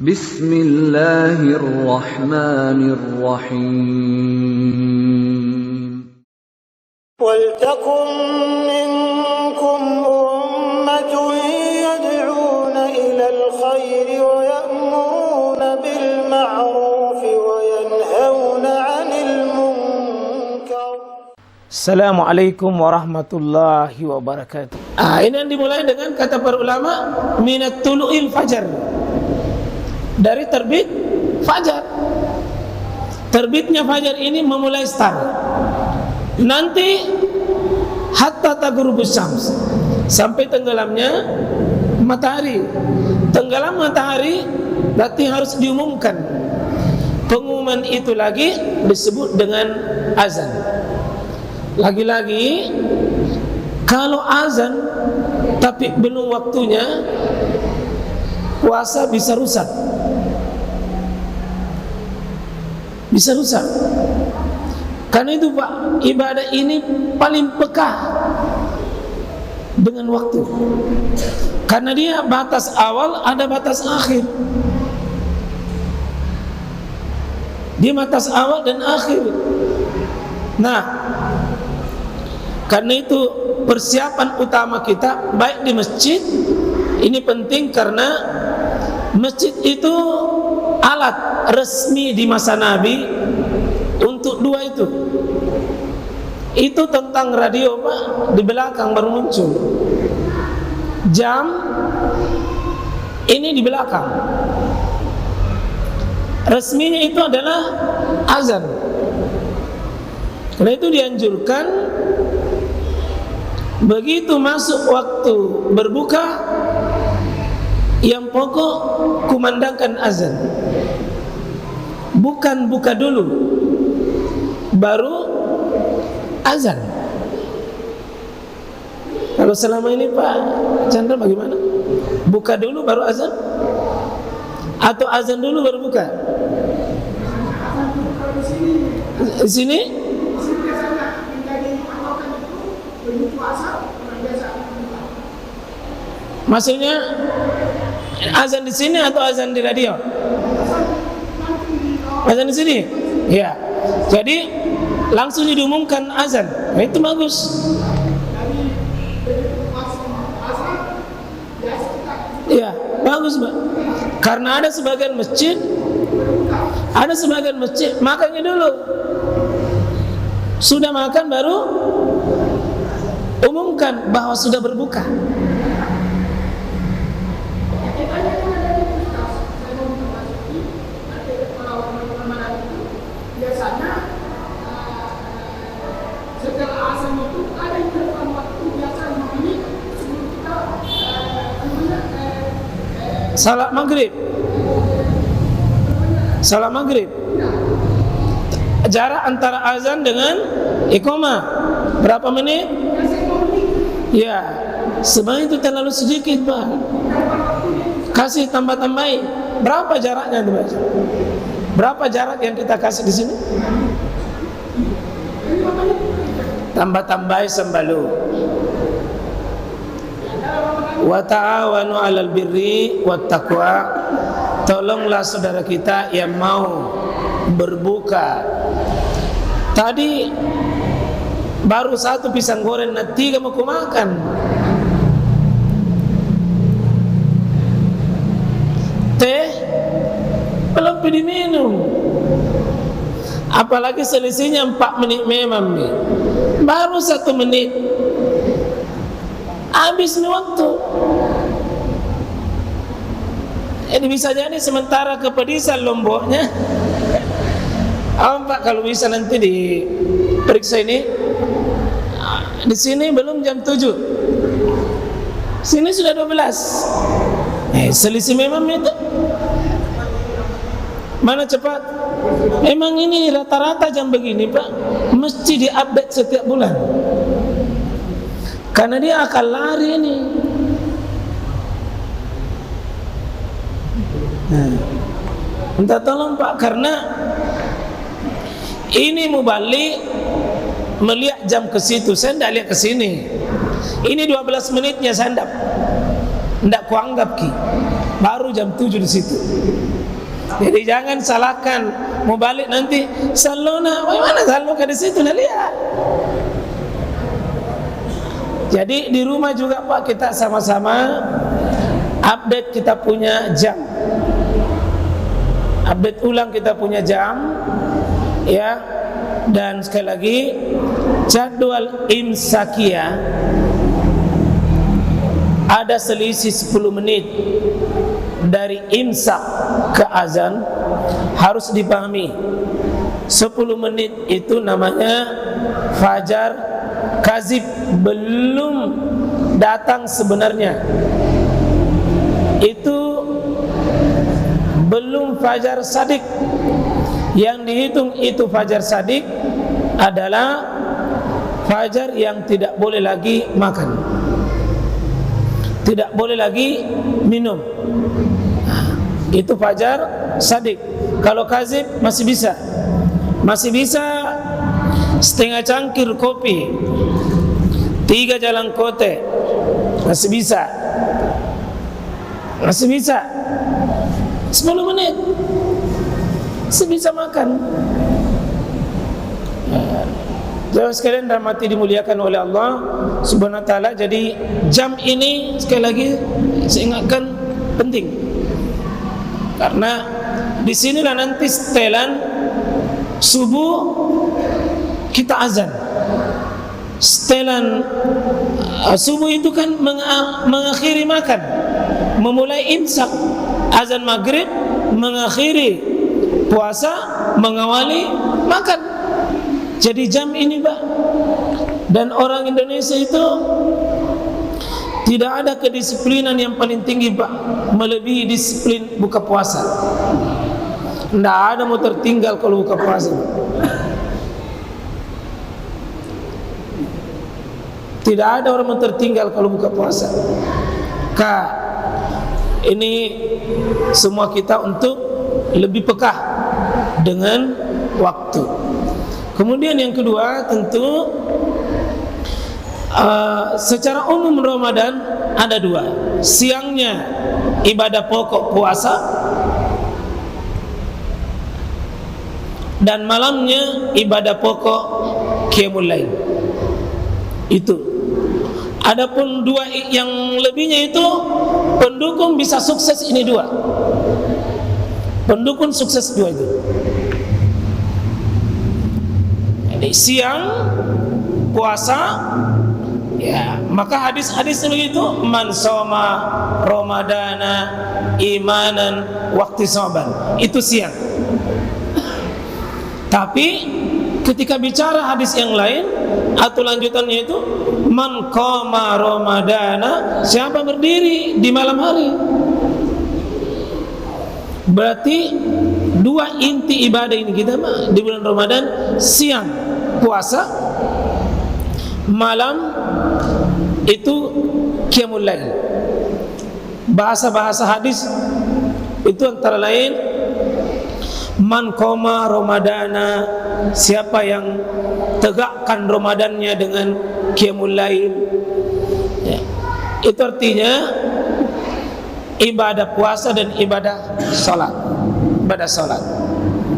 Bismillahirrahmanirrahim. وَلْتَكُنْ مِنْكُمْ أُمَّةٌ يَدْعُونَ إِلَى الْخَيْرِ وَيَأْمُرُونَ بِالْمَعْرُوفِ وَيَنْهَوْنَ عَنِ الْمُنْكَرِ. Assalamualaikum warahmatullahi wabarakatuh. Ini yang dimulai dengan kata para ulama minat tulu'il fajar, dari terbit fajar. Terbitnya fajar ini memulai start. Nanti hatta taghrubus syams, sampai tenggelamnya matahari. Tenggelam matahari berarti harus diumumkan. Pengumuman itu lagi disebut dengan azan. Lagi-lagi kalau azan tapi belum waktunya, puasa bisa rusak. Bisa rusak. Karena itu Pak, ibadah ini paling peka dengan waktu. Karena dia batas awal, ada batas akhir. Dia batas awal dan akhir. Nah, karena itu persiapan utama kita baik di masjid ini penting, karena masjid itu alat resmi di masa Nabi untuk dua itu. Itu tentang radio Pak, di belakang baru muncul. Jam ini di belakang. Resminya itu adalah azan. Karena itu dianjurkan begitu masuk waktu berbuka, yang pokok kumandangkan azan. Bukan buka dulu baru azan. Kalau selama ini Pak Chandra bagaimana? Buka dulu baru azan? Atau azan dulu baru buka? Di sini? Maksudnya azan di sini atau azan di radio? Azan di sini? Ya. Jadi langsung diumumkan azan. Nah, itu bagus. Ya, bagus Pak. Karena ada sebagian masjid makannya dulu. Sudah makan baru umumkan bahwa sudah berbuka. Salat maghrib. Jarak antara azan dengan iqamah berapa menit? Ya, sebenarnya itu terlalu sedikit Pak. Kasih tambah-tambahin. Berapa jaraknya itu Pak? Berapa jarak yang kita kasih di sini? Tambah-tambahin sembalu. Wa ta'awanu 'alal birri wat taqwa. Tolonglah saudara kita yang mau berbuka. Tadi baru satu pisang goreng, nah 3 mau kumakan. Teh belum diminum. Apalagi selisihnya 4 menit memang nih. Baru 1 menit habis nih waktu. Ini bisa jadi sementara kepedisan lomboknya. Pak kalau bisa nanti diperiksa ini. Di sini belum jam 7. Sini sudah 12. Selisih memang itu. Mana cepat? Emang ini rata-rata jam begini Pak, mesti diupdate setiap bulan. Karena dia akan lari ini. Minta tolong Pak, karena ini mubalik melihat jam ke situ, saya tidak lihat ke sini. Ini 12 menitnya saya tidak kuanggap ki. baru jam 7 di situ. Jadi jangan salahkan, mau balik nanti salona, bagaimana salona di situ nah lihat. Jadi di rumah juga Pak, kita sama-sama update kita punya jam, update ulang kita punya jam, ya. Dan sekali lagi jadwal imsakiyah ada selisih 10 menit dari imsak ke azan. Harus dipahami 10 menit itu namanya fajar kazib, belum datang sebenarnya. Itu belum fajar sadik. Yang dihitung itu fajar sadik adalah fajar yang tidak boleh lagi makan, tidak boleh lagi minum. Itu fajar sadik. Kalau kazib masih bisa setengah cangkir kopi, 3 jalan kote, masih bisa 10 menit masih bisa makan. Jemaah sekalian rahmati dimuliakan oleh Allah Subhanahu wa taala. Jadi jam ini sekali lagi saya ingatkan penting, karena disinilah nanti setelan subuh kita azan. Setelan subuh itu kan mengakhiri makan, memulai imsak. Azan maghrib mengakhiri puasa, mengawali makan. Jadi jam ini Pak, dan orang Indonesia itu tidak ada kedisiplinan yang paling tinggi Pak, melebihi disiplin buka puasa. Tidak ada mau tertinggal kalau buka puasa. Tidak ada orang mau tertinggal kalau buka puasa. Ini semua kita untuk lebih peka dengan waktu. Kemudian yang kedua, tentu secara umum Ramadan ada 2. Siangnya ibadah pokok puasa, dan malamnya ibadah pokok qiyamul lail. Itu. Adapun 2 yang lebihnya itu pendukung bisa sukses, ini 2. Pendukung sukses 2 itu. Jadi siang puasa, ya, maka hadis-hadis itu man shoma ramadana imanan waqtisaban, itu siang. Tapi ketika bicara hadis yang lain atau lanjutannya itu man qama ramadana, siapa berdiri di malam hari. Berarti 2 inti ibadah ini kita di bulan Ramadan, siang puasa, malam itu qiyamul lail. Bahasa-bahasa hadis itu antara lain man qama ramadana, siapa yang tegakkan Ramadannya dengan qiyamul lail, ya. Itu artinya ibadah puasa dan ibadah salat.